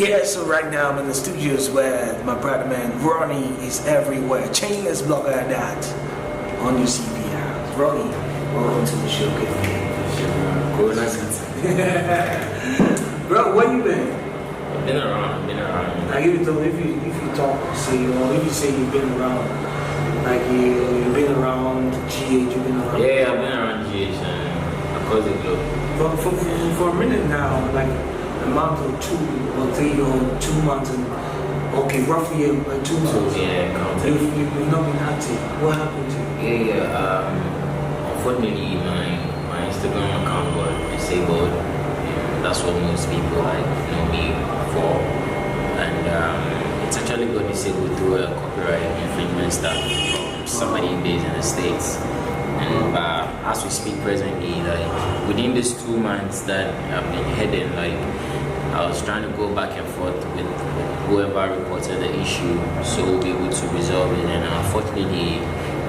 Yeah, so right now I'm in the studios where my brother man Ronnie is everywhere. Chainless blogger at that. On your CP house. Ronnie, welcome to the show. Good night. Bro, where you been? I've been around. I give it to if you talk, say, or if you say you've been around, like you've been around GH, you've been around. Yeah, I've been around GH and across the globe. But for a minute now, like a month or 2 or 3 or 2 months, and okay, roughly 2 months. Yeah, counted. You've not been active. What happened to you? Unfortunately, my Instagram account got disabled. That's what most people know me for, and it's actually got disabled through a copyright infringement stuff from somebody based in the States. And as we speak presently, like within these 2 months that I've been heading, like I was trying to go back and forth with whoever reported the issue, so we'll be able to resolve it. And unfortunately,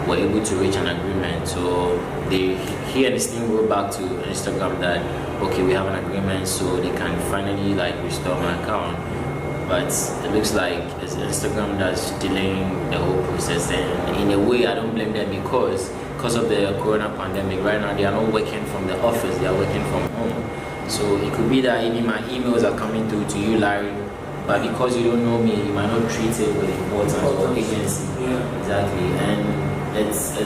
we're able to reach an agreement. So he and his team wrote back to Instagram that okay, we have an agreement, so they can finally like restore my account. But it looks like it's Instagram that's delaying the whole process, and in a way I don't blame them because of the corona pandemic. Right now they are not working from the office, they are working from home. So it could be that even my emails are coming through to you, Larry, but because you don't know me, you might not treat it with importance or agency. Yeah. Exactly. And it's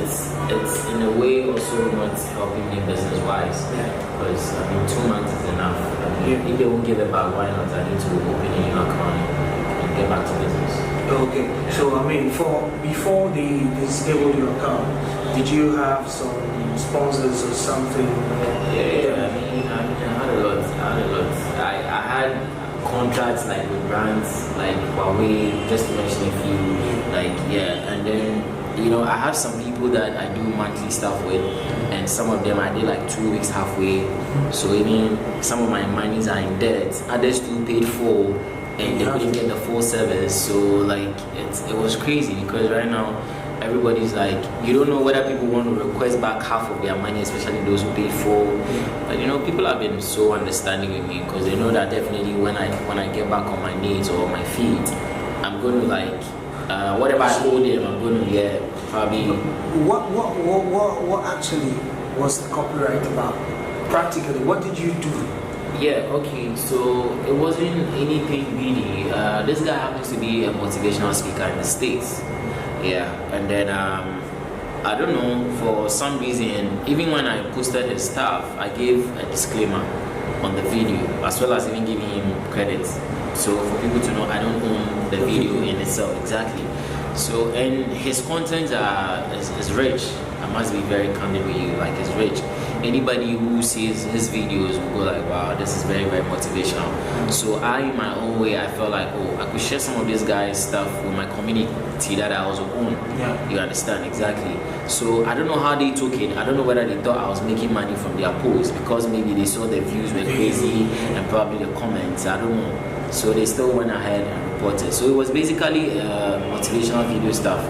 in a way also not helping me business wise. Yeah. Because 2 months is enough. If they won't give it back, why not? I need to open a new account and get back to business. Okay, so before they disabled your account, did you have some sponsors or something? Yeah. I had a lot. I had contracts like with brands like Huawei, just to mention a few. And then I have some people that I do monthly stuff with, and some of them I did like 2 weeks halfway. So even some of my monies are in debt. Others too paid full, and they couldn't get the full service. So like it was crazy because right now everybody's like, you don't know whether people want to request back half of their money, especially those who paid full. But people have been so understanding with me because they know that definitely when I get back on my knees or my feet, I'm going to whatever I owe them, I'm going to get probably. What actually was the copyright about? Practically, what did you do? Yeah, okay, so it wasn't anything really. This guy happens to be a motivational speaker in the States. Yeah, and then I don't know, for some reason, even when I posted his stuff, I gave a disclaimer on the video, as well as even giving him credits. So for people to know, I don't own the video in itself, exactly. So, and his content is rich. I must be very candid with you, like it's rich. Anybody who sees his videos will go like, wow, this is very, very motivational. So I, in my own way, I felt like, oh, I could share some of this guy's stuff with my community that I also own. Yeah. You understand? Exactly. So I don't know how they took it. I don't know whether they thought I was making money from their posts because maybe they saw the views were crazy and probably the comments. I don't know. So they still went ahead and reported. So it was basically motivational video stuff.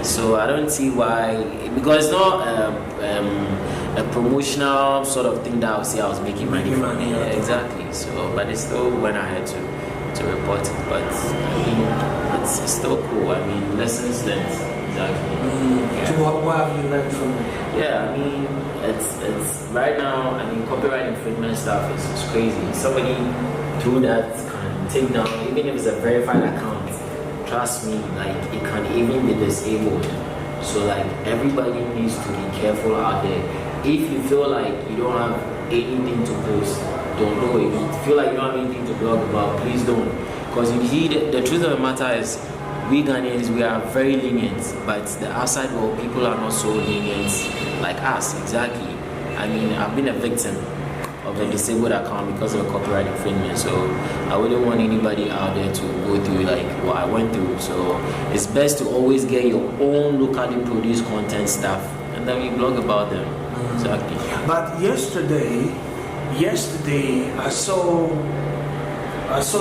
So I don't see why, because it's not a promotional sort of thing that I would say I was making money from it. Yeah, exactly. So, but they still went ahead to report it. But I mean, it's still cool. I mean, lessons learned. Exactly. Yeah. So what have you learned from it? Yeah, I mean, it's right now. I mean, copyright infringement stuff is crazy. Somebody through that can take down, even if it's a verified account. Trust me, like it can even be disabled. So like everybody needs to be careful out there. If you feel like you don't have anything to post, don't do it. If you feel like you don't have anything to blog about, please don't. Because you see, the truth of the matter is, we Ghanaians, we are very lenient, but the outside world, people are not so lenient like us. Exactly. I mean, I've been a victim of a disabled account because of copyright infringement, so I wouldn't want anybody out there to go through like what I went through. So it's best to always get your own locally produced content stuff and then you blog about them. Exactly. But yesterday I saw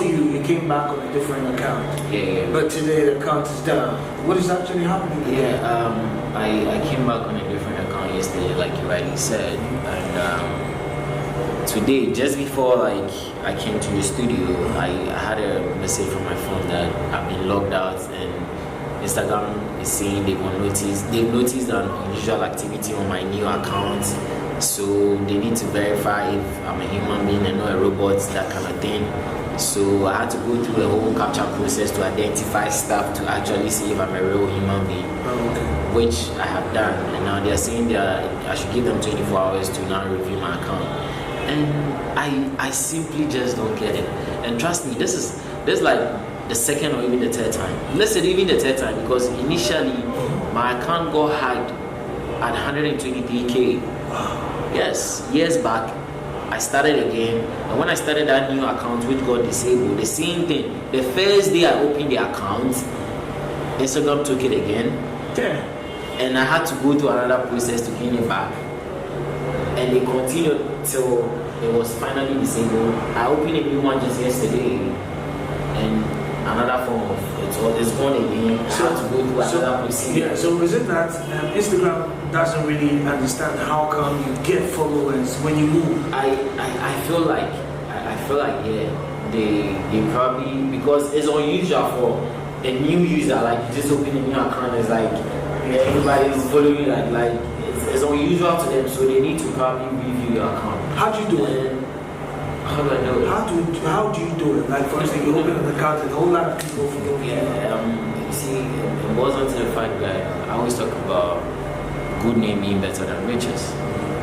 you came back on a different account. Yeah. But today the account is down. What is actually happening today? I came back on a different account yesterday, like you rightly said, and today, just before like I came to the studio, I had a message from my phone that I've been logged out, and Instagram is saying they've noticed an unusual activity on my new account, so they need to verify if I'm a human being and not a robot, that kind of thing. So I had to go through a whole capture process to identify stuff to actually see if I'm a real human being, which I have done. And now they're saying that I should give them 24 hours to now review my account. And I simply just don't get it. And trust me, this is like the second or even the third time. Let's say even the third time, because initially my account got hacked at 123k. Yes, years back. I started again, and when I started that new account which got disabled, the same thing. The first day I opened the account, Instagram took it again. Yeah. And I had to go through another process to gain it back. And they continued till it was finally disabled. I opened a new one just yesterday, and another form of it's gone again. I had to go through another process. Yeah, so is it that Instagram doesn't really understand how come you get followers when you move? I feel like yeah, they probably, because it's unusual for a new user, like just opening a new account, is like everybody's following, like it's unusual to them, so they need to probably review your account. How do you do it? How do I do it? How do you do it? Like, for instance, you open an account and a whole lot of people follow you. Yeah, you see, it boils down to the fact that I always talk about good name being better than riches.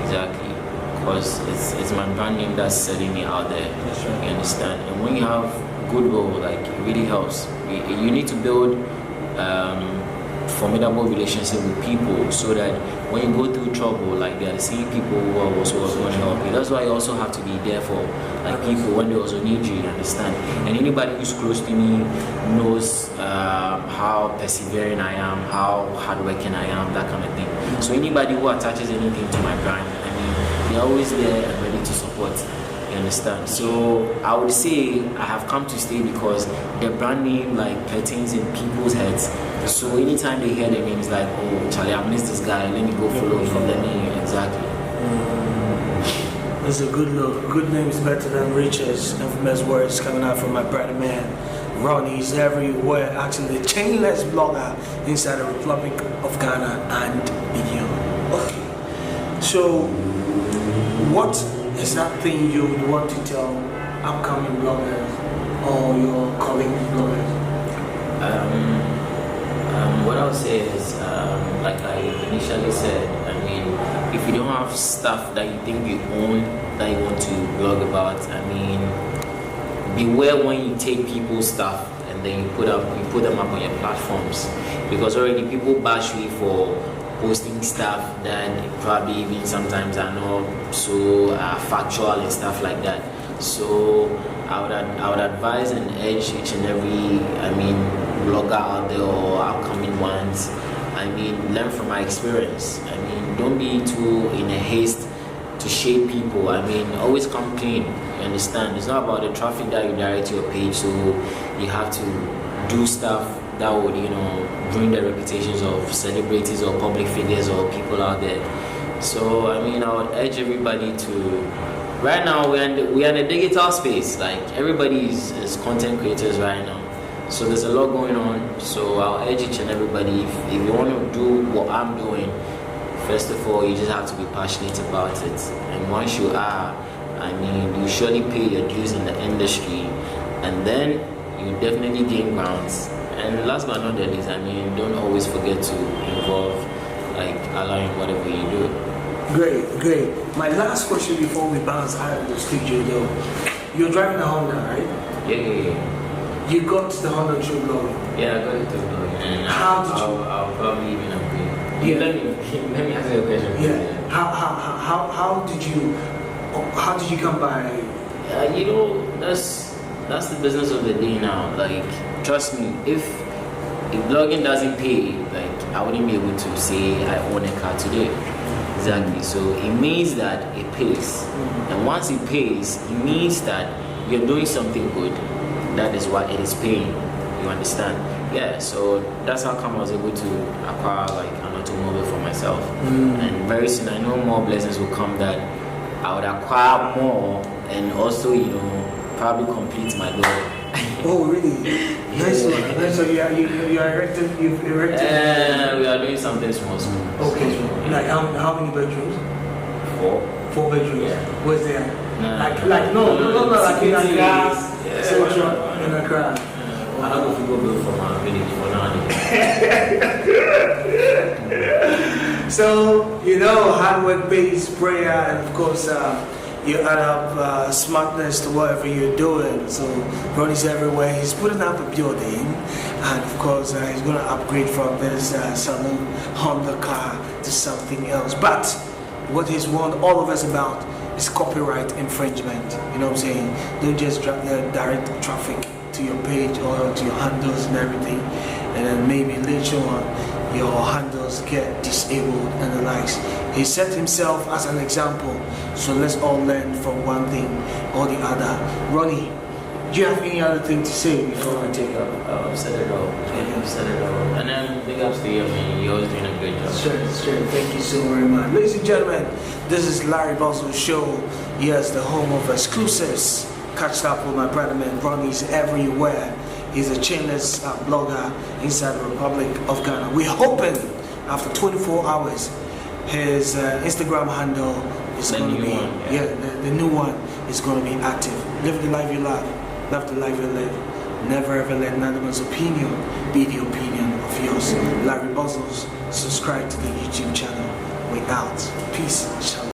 Exactly. Because it's my brand name that's selling me out there. That's right. You understand? And when you have goodwill, like, it really helps. You need to build formidable relationship with people, so that when you go through trouble, like, they are the same people who are also going to help you. That's why you also have to be there for like people when they also need you understand. And anybody who's close to me knows how persevering I am, how hardworking I am, that kind of thing. So anybody who attaches anything to my brand, I mean, they're always there and ready to support. You understand? So I would say I have come to stay because the brand name like pertains in people's heads. So anytime they hear the name, it's like, oh, Charlie, I missed this guy. Let me go follow him. Let me exactly. It's a good look. Good name is better than riches. Infamous words coming out from my brother man. Ronnie is everywhere. Actually, the chainless blogger inside the Republic of Ghana and beyond. Okay. So, what is that thing you would want to tell upcoming bloggers or your colleague bloggers? What I'll say is, like I initially said, I mean, if you don't have stuff that you think you own that you want to blog about, I mean, beware when you take people's stuff and then you put them up on your platforms, because already people bash you for posting stuff that probably even sometimes are not so factual and stuff like that. So I would advise and urge each and every, I mean, blogger out there or upcoming ones, I mean, learn from my experience. I mean, don't be too in a haste to shade people. I mean, always come clean. You understand? It's not about the traffic that you direct to your page, so you have to do stuff that would, you know, ruin the reputations of celebrities or public figures or people out there. So I mean, I would urge everybody to. Right now, we're in the digital space. Like, everybody is content creators right now. So there's a lot going on. So I'll urge each and everybody, if you want to do what I'm doing, first of all, you just have to be passionate about it. And once you are, I mean, you surely pay your dues in the industry, and then you definitely gain grounds. And last but not the least, I mean, don't always forget to involve, like, allowing whatever you do. Great. My last question before we bounce out of the studio, though. You're driving a Honda, right? Yeah. You got the Honda through blogging. Yeah, I got it through blogging. And How did you? I'll probably even upgrade. Yeah. Let me answer your question. Yeah. How did you come by? You know, that's the business of the day now. Like, trust me, if blogging doesn't pay, like, I wouldn't be able to say I own a car today. Exactly. So it means that it pays. And once it pays, it means that you're doing something good. That is why it is paying. You understand? Yeah, so that's how come I was able to acquire like an automobile for myself. And very soon I know more blessings will come that I would acquire more and also, probably complete my goal. Oh, really? Nice one. So you've erected. We are doing something small. Okay. Like how many bedrooms? 4. 4 bedrooms. Yeah. Where's there? No, like no, like in Accra, Central, in Accra. I don't know if you go build from our village for now. So hard work based prayer, and of course you add up smartness to whatever you're doing. So Ronnie's everywhere. He's putting up a building, and of course he's going to upgrade from this saloon Honda car to something else. But what he's warned all of us about is copyright infringement. You know what I'm saying? Don't just direct traffic to your page or to your handles and everything, and then maybe later on your handles get disabled and the likes. He set himself as an example, so let's all learn from one thing or the other. Ronnie, do you have any other thing to say before I take up? I've said it all. I've said it all. And then big ups to you. You're always doing a great job. Sure. Thank you so very much. Ladies and gentlemen, this is Larry Boswell's show. Yes, the home of exclusives. Catch up with my brother man. Ronnie's everywhere. He's a chainless blogger inside the Republic of Ghana. We're hoping after 24 hours his Instagram handle is going to be the new one is going to be active. Live the life you love the life you live. Never ever let another man's opinion be the opinion of yours. Larry Boswell, subscribe to the YouTube channel. We're out. Peace. Shalom.